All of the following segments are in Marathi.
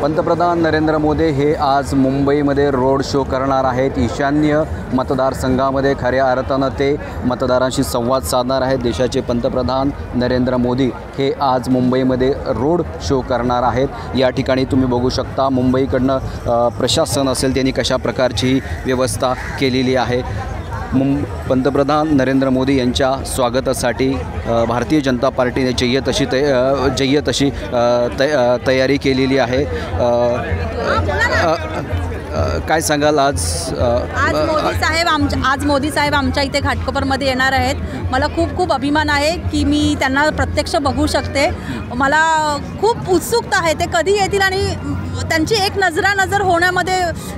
पंतप्रधान नरेंद्र मोदी हे आज मुंबईमध्ये रोड शो करणार आहेत। ईशान्य मतदारसंघामध्ये खऱ्या अर्थानं ते मतदारांशी संवाद साधणार आहेत। देशाचे पंतप्रधान नरेंद्र मोदी हे आज मुंबईमध्ये रोड शो करणार आहेत। या ठिकाणी तुम्ही बघू शकता मुंबईकडनं प्रशासन असेल त्यांनी कशा प्रकारची व्यवस्था केलेली आहे। पंतप्रधान नरेंद्र मोदी यांच्या स्वागतासाठी भारतीय जनता पार्टीने जय्यत अशी तयारी केलेली आहे। काय सांगाल आज मोदी साहेब आमच्या इथे घाटकोपरमध्ये येणार आहेत। मला खूप अभिमान आहे की मी त्यांना प्रत्यक्ष बघू शकते। मला खूप उत्सुकता आहे ते कधी येतील आणि त्यांची एक नजर होण्यामध्ये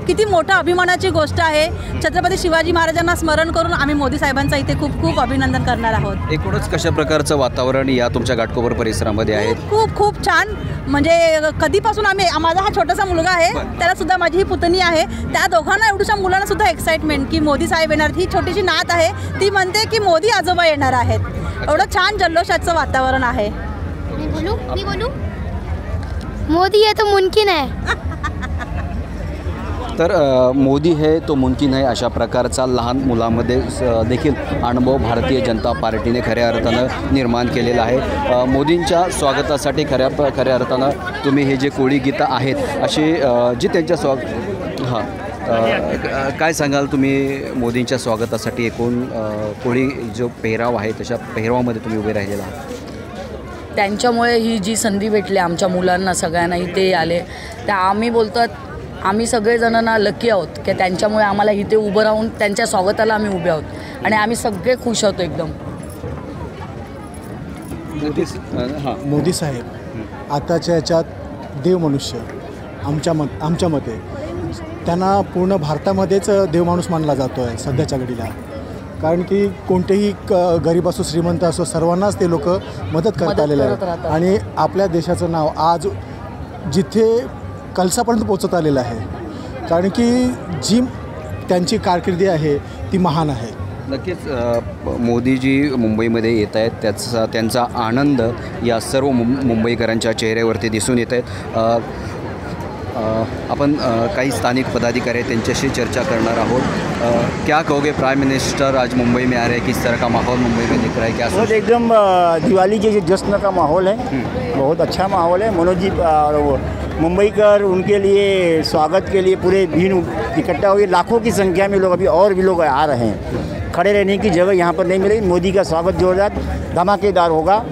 किती मोठा अभिमानाची गोष्ट आहे। छत्रपती शिवाजी महाराजांना स्मरण करून आम्ही मोदी साहेबांचा इथे खूप अभिनंदन करणार आहोत। एकूणच कशा प्रकारचं वातावरण या तुमच्या घाटकोपर परिसरामध्ये आहे? खूप छान। म्हणजे कधीपासून माझा हा छोटासा मुलगा आहे, त्याला सुद्धा माझी ही पुतणी आहे, त्या दोघांना एवढ्याशा मुलांना सुद्धा एक्साइटमेंट की मोदी साहेब येणार। ही छोटीशी नात आहे, ती म्हणते की मोदी आजोबा येणार आहेत। एवढं छान जल्लोषाचं वातावरण आहे। मी बोलू मोदी है तो मुमकिन है। तर मोदी है तो मुमकिन है अशा प्रकारचा लहान मुलांमध्ये देखील अनुभव भारतीय जनता पार्टीने खऱ्या अर्थानं निर्माण केलेला आहे। मोदींच्या स्वागतासाठी खऱ्या अर्थानं तुम्ही हे जे कोळी गीतं आहेत अशी जी त्यांच्या काय सांगाल तुम्ही मोदींच्या स्वागतासाठी एकूण कोळी जो पेहराव आहे तशा पेहरावामध्ये तुम्ही उभे राहिलेला आहात? त्यांच्यामुळे ही जी संधी भेटली आमच्या मुलांना सगळ्यांना इथे आले, तर आम्ही बोलतात आम्ही सगळेजणांना लकी आहोत की त्यांच्यामुळे आम्हाला इथे उभं राहून त्यांच्या स्वागताला आम्ही उभे आहोत आणि आम्ही सगळे खुश आहोत एकदम। मोदी साहेब आताच्या याच्यात देव मनुष्य आमच्या मते त्यांना पूर्ण भारतामध्येच देवमाणूस मानला जातो आहे सध्याच्या घडीला। कारण की कोणतेही गरीब असो श्रीमंत असो सर्वांनाच ते लोक मदत करत आलेले आहेत आणि आपल्या देशाचं नाव आज जिथे कलसापर्यंत पोचत आलेलं आहे। कारण की जी त्यांची कारकिर्दी आहे ती महान आहे। नक्कीच मोदीजी मुंबईमध्ये येत आहेत त्यांचा आनंद या सर्व मुंबईकरांच्या चेहऱ्यावरती दिसून येत आहेत। अपन कई स्थानिक पदाधिकारी हैं त्यांच्याशी चर्चा करना आहोत। क्या कहोगे प्राइम मिनिस्टर आज मुंबई में आ रहे हैं, किस तरह का माहौल मुंबई में दिख रहा है? क्या बहुत एकदम दिवाली के जश्न का माहौल है, बहुत अच्छा माहौल है। मनोज जी और वो मुंबईकर उनके लिए स्वागत के लिए पूरे भीड़ इकट्ठा हुई, लाखों की संख्या में लोग अभी और भी लोग आ रहे हैं। खड़े रहने की जगह यहाँ पर नहीं मिलेगी। मोदी का स्वागत जोरदार धमाकेदार होगा।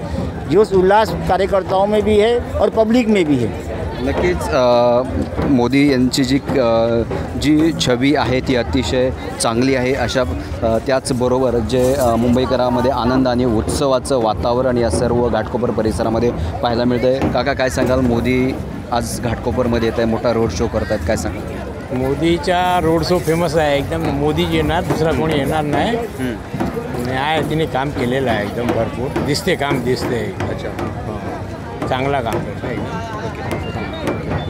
जोश उल्लास कार्यकर्ताओं में भी है और पब्लिक में भी है। नक्कीच मोदी यांची जी छवी आहे ती अतिशय चांगली आहे। अशा त्याचबरोबर जे मुंबईकरांमध्ये आनंद आणि उत्सवाचं वातावरण या सर्व घाटकोपर परिसरामध्ये पाहायला मिळतं आहे। काका काय सांगाल, मोदी आज घाटकोपरमध्ये येत आहे, मोठा रोड शो करत आहेत, काय सांगाल? मोदीचा रोड शो फेमस आहे एकदम। मोदी येणार, दुसरा कोणी येणार नाही। आहे तिने काम केलेलं आहे एकदम भरपूर, काम दिसते। अच्छा, चांगला काम करत आहे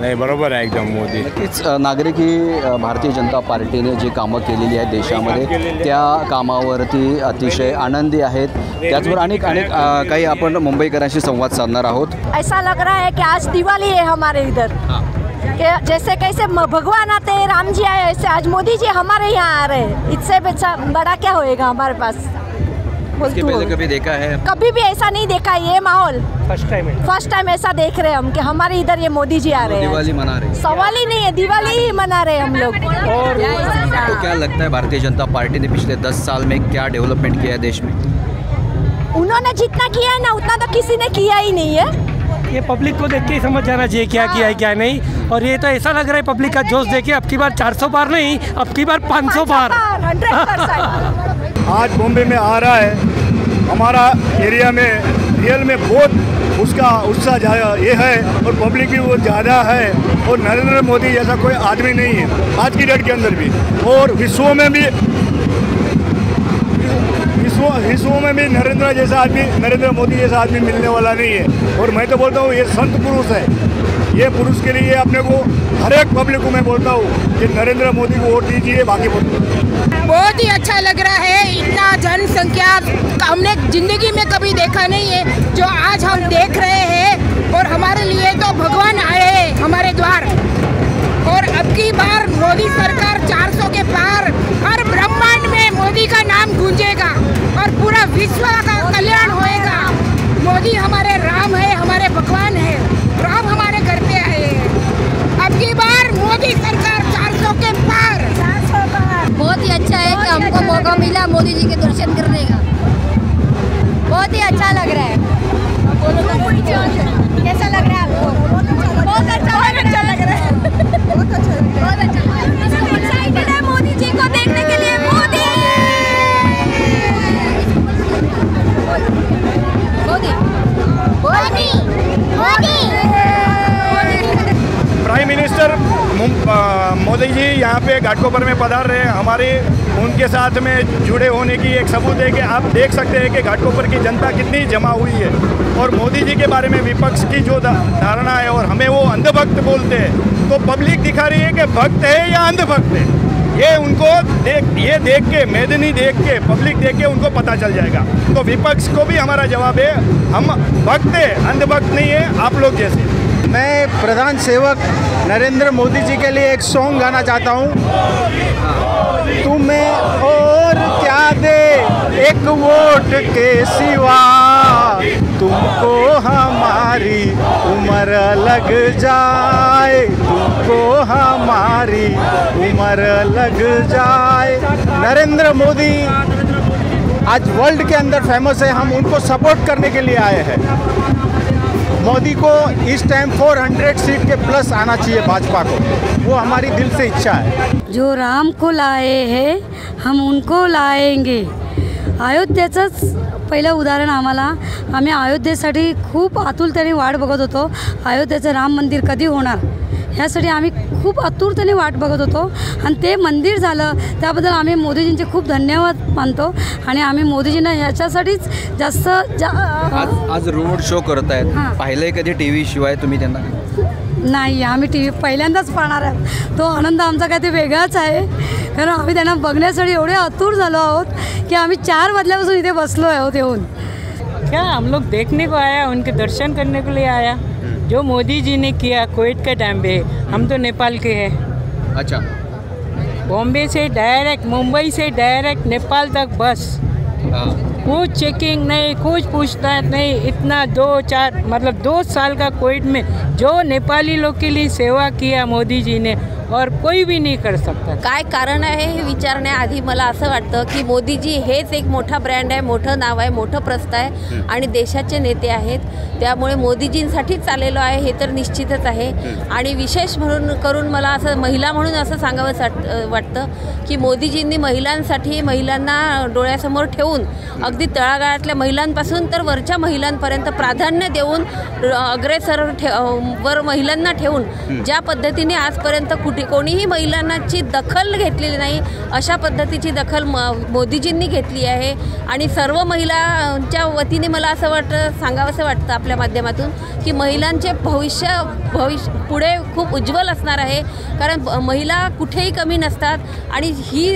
नाही, बरोबर आहे एकदम मोदी। नक्कीच नागरिकी भारतीय जनता पार्टीने जी कामं केलेली आहेत देशामध्ये त्या कामावरती अतिशय आनंदी आहेत। त्याचबरोबर अनेक काही आपण मुंबईकरांशी संवाद साधणार आहोत। ऐसा लग रहा है कि आज दिवाली है हमारे इधर, जैसे कैसे भगवान आते हैं, राम जी आए, ऐसे आज मोदी जी हमारे यहाँ आ रहे हैं। इससे बड़ा क्या होएगा हमारे पास? इसके पहले कभी देखा है? कभी भी ऐसा नहीं देखा ये माहौल, फर्स्ट टाइम ऐसा देख रहे हैं हम कि हमारे इधर ये मोदी जी आ रहे हैं। दिवाली मना रहे हैं? सवाल ही नहीं है, दिवाली ही मना रहे हैं हम लोग। और तो क्या लगता है भारतीय जनता पार्टी ने पिछले 10 साल में क्या डेवलपमेंट किया है देश में? उन्होंने जितना किया है ना उतना तो किसी ने किया ही नहीं है। ये पब्लिक को देख के ही समझ जाना चाहिए क्या किया है क्या नहीं। और ये तो ऐसा लग रहा है पब्लिक का जोश देखिए, अब की बार 400 बार नहीं, अब की बार 500 बार। 100%। आज बॉम्बे में आ रहा है, हमारा एरिया में रियल में बहुत उसका उत्साह ये है और पब्लिक भी वो ज़्यादा है। और नरेंद्र मोदी जैसा कोई आदमी नहीं है आज की डेट के अंदर भी, और विश्व में भी नरेंद्र मोदी जैसा आदमी मिलने वाला नहीं है। और मैं तो बोलता हूँ ये संत पुरुष है। ये पुरुष के लिए अपने को हर एक पब्लिक को मैं बोलता हूँ कि नरेंद्र मोदी को वोट दीजिए। बाकी बहुत ही अच्छा लग रहा है, इतना जनसंख्या हमने जिंदगी में कभी देखा नहीं है जो आज हम देख रहे हैं। और हमारे लिए तो भगवान आए हैं हमारे द्वार। मोदी सरकार 400 के पार, हर ब्रह्मांड में मोदी का नाम गूंजेगा और पूरा विश्व का कल्याण होएगा। मोदी हमारे राम है, हमारे भगवान है, राम हमारे घर पे आए हैं। अब की बार मोदी सरकार 400 के पार। बहुत ही अच्छा है कि हमको मौका मिला मोदी जी के दर्शन करने का। बहुत ही अच्छा लग रहा है। कैसा लग रहा है आपको? बहुत अच्छा लग रहा है। बहुत अच्छा एक्साइटेड है मोदी जी को देखने के लिए। मोदी मोदी मोदी मोदी प्राइम मिनिस्टर मोदी जी यहाँ पे घाटकोपर में पधार रहे हैं। हमारे उनके साथ में जुड़े होने की एक सबूत है कि आप देख सकते हैं कि घाटकोपर की जनता कितनी जमा हुई है। और मोदी जी के बारे में विपक्ष की जो धारणा है और हमें वो अंधभक्त बोलते हैं, तो पब्लिक दिखा रही है कि भक्त है या अंधभक्त है। ये उनको देख के मैदानी देख के पब्लिक देख के उनको पता चल जाएगा। तो विपक्ष को भी हमारा जवाब है, हम भक्त है, अंधभक्त नहीं है आप लोग जैसे। मैं प्रधान सेवक नरेंद्र मोदी जी के लिए एक सॉन्ग गाना चाहता हूँ। तुम्हें और क्या दे एक वोट के सिवा, तुमको हमारी उम्र लग जाए, तुमको हमारी उम्र लग जाए। नरेंद्र मोदी आज वर्ल्ड के अंदर फेमस है, हम उनको सपोर्ट करने के लिए आए हैं। मोदी को इस टाइम 400 सीट के प्लस आना चाहिए भाजपा को, वो हमारी दिल से इच्छा है। जो राम को लाए हैं हम उनको लाएंगे। अयोध्येचंच पहिलं उदाहरण आम्ही अयोध्येसाठी खूप आतुरतेने वाट बघत होतो। अयोध्येचं राम मंदिर कधी होणार ह्यासाठी आम्ही खूप आतुरतेने वाट बघत होतो आणि ते मंदिर झालं। त्याबद्दल आम्ही मोदीजींचे खूप धन्यवाद मानतो आणि आम्ही मोदीजींना ह्याच्यासाठीच जास्त आज रोड शो करत आहेत, पाहिलंय कधी TV शिवाय तुम्ही त्यांना? नाही, आम्ही TV पहिल्यांदाच पाहणार आहोत। तो आनंद आमचा काय ते वेगळाच आहे, कारण आम्ही त्यांना बघण्यासाठी एवढे आतुर झालो आहोत की आम्ही 4 वाजल्यापासून इथे बसलो आहोत येऊन। क्या हम लोग देखने को आया, उनके दर्शन करने के लिए आया। जो मोदी जी ने किया कोविड के टाइम पे, हम तो नेपाल के हैं। अच्छा, बॉम्बे से डायरेक्ट, मुंबई से डायरेक्ट नेपाल तक बस, कुछ चेकिंग नहीं, कुछ पूछताछ नहीं। इतना 2 साल का कोविड में जो नेपाली लोग के लिए सेवा किया मोदी जी ने, और कोई भी नहीं कर सकता। काय कारण आहे हे विचारण्याआधी मला असं वाटतं की मोदीजी हेच एक मोठा ब्रँड आहे, मोठं नाव आहे, मोठं प्रस्थ आहे आणि देशाचे नेते आहेत। त्यामुळे मोदीजींसाठीच चाललेलो आहे हे तर निश्चितच आहे। आणि विशेष म्हणून करून मला असं महिला म्हणून असं सांगावं वाटतं की मोदीजींनी महिलांसाठी, महिलांना डोळ्यासमोर ठेवून अगदी तळागाळातल्या महिलांपासून तर वरच्या महिलांपर्यंत प्राधान्य देऊन अग्रेसर वर महिलांना ठेवून ज्या पद्धतीने आजपर्यंत कोणीही महिलांची दखल घेतलेली नाही, अशा पद्धतीची दखल मोदीजींनी घेतली आहे। आणि सर्व महिलांच्या वतीने मला असं सांगावंसं वाटतं आपल्या माध्यमातून की महिलांचे भविष्य पुढे खूप उज्ज्वल असणार आहे, कारण महिला कुठेही कमी नसतात। आणि ही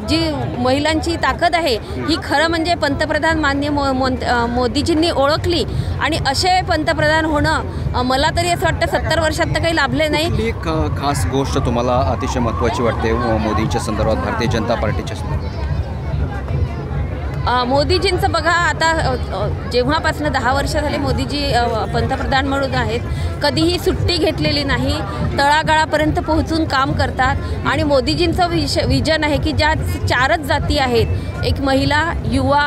जी महिलांची ताकद आहे ही खरं म्हणजे पंतप्रधान माननीय मोदीजींनी ओळखली आणि असे पंतप्रधान होणं मला तरी असं वाटतं 70 वर्षात तर काही लाभले नाही। एक खास गोष्ट तुम्हाला अतिशय महत्त्वाची वाटते मोदींच्या संदर्भात, भारतीय जनता पार्टीच्या संदर्भात? मोदीजींचं बघा, आता जेव्हापासून 10 वर्ष झाले मोदीजी पंतप्रधान म्हणून आहेत, कधीही सुट्टी घेतलेली नाही, तळागाळापर्यंत पोहोचून काम करतात। आणि मोदीजींचं विजन आहे की ज्या 4च जाती आहेत, एक महिला, युवा,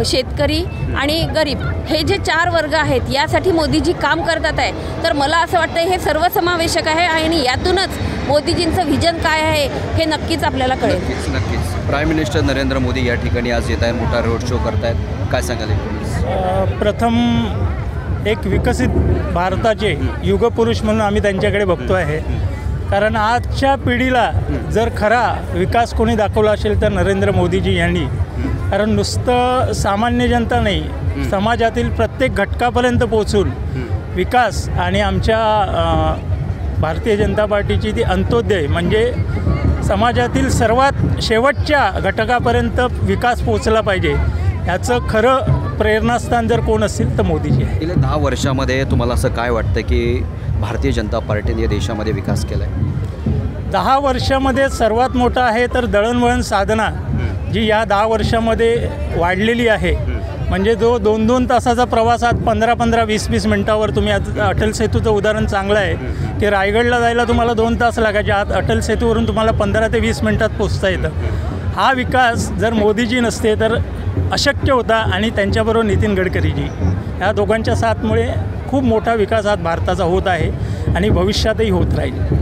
शेतकरी आणि गरीब, हे जे 4 वर्ग आहेत यासाठी मोदीजी काम करतात आहे। तर मला असं वाटतं हे सर्वसमावेशक आहे आणि यातूनच मोदीजींचं विजन काय आहे हे नक्कीच आपल्याला कळेल। नक्कीच। प्राईम मिनिस्टर नरेंद्र मोदी या ठिकाणी आज येत आहेत, मोठा रोड शो करतायत, काय सांगाल? प्रथम एक विकसित भारताचे युगपुरुष म्हणून आम्ही त्यांच्याकडे बघतो आहे, कारण आजच्या पिढीला जर खरा विकास कोणी दाखवला असेल तर नरेंद्र मोदीजी यांनी। कारण नुसतं सामान्य जनता नाही, समाजातील प्रत्येक घटकापर्यंत पोहोचून विकास आणि आमच्या भारतीय जनता पार्टीची ती अंत्योदय म्हणजे समाजातील सर्वात शेवटच्या घटकापर्यंत विकास पोहोचला पाहिजे, याचं खरं प्रेरणास्थान जर कोण असेल तर मोदीजी आहे। गेल्या 10 वर्षामध्ये तुम्हाला असं काय वाटतं की भारतीय जनता पार्टीने या देशामध्ये विकास केला आहे? 10 वर्षामध्ये सर्वात मोठा आहे तर दळणवळण साधना जी या 10 वर्षामध्ये वाढलेली आहे. म्हणजे जो 2-2 तासाचा प्रवास आज 15-15, 20-20 मिनटावर तुम्ही आज अटल सेतूचं उदाहरण चांगलं आहे की रायगडला जायला तुम्हाला 2 तास लागायचे, आज अटल सेतूवरून तुम्हाला 15 ते 20 मिनटात पोचता येतं. हा विकास जर मोदीजी नसते तर अशक्य होता आणि त्यांच्याबरोबर नितीन गडकरीजी या दोघांच्या साथमुळे खूप मोठा विकास आज भारताचा होत आहे आणि भविष्यातही होत राहील.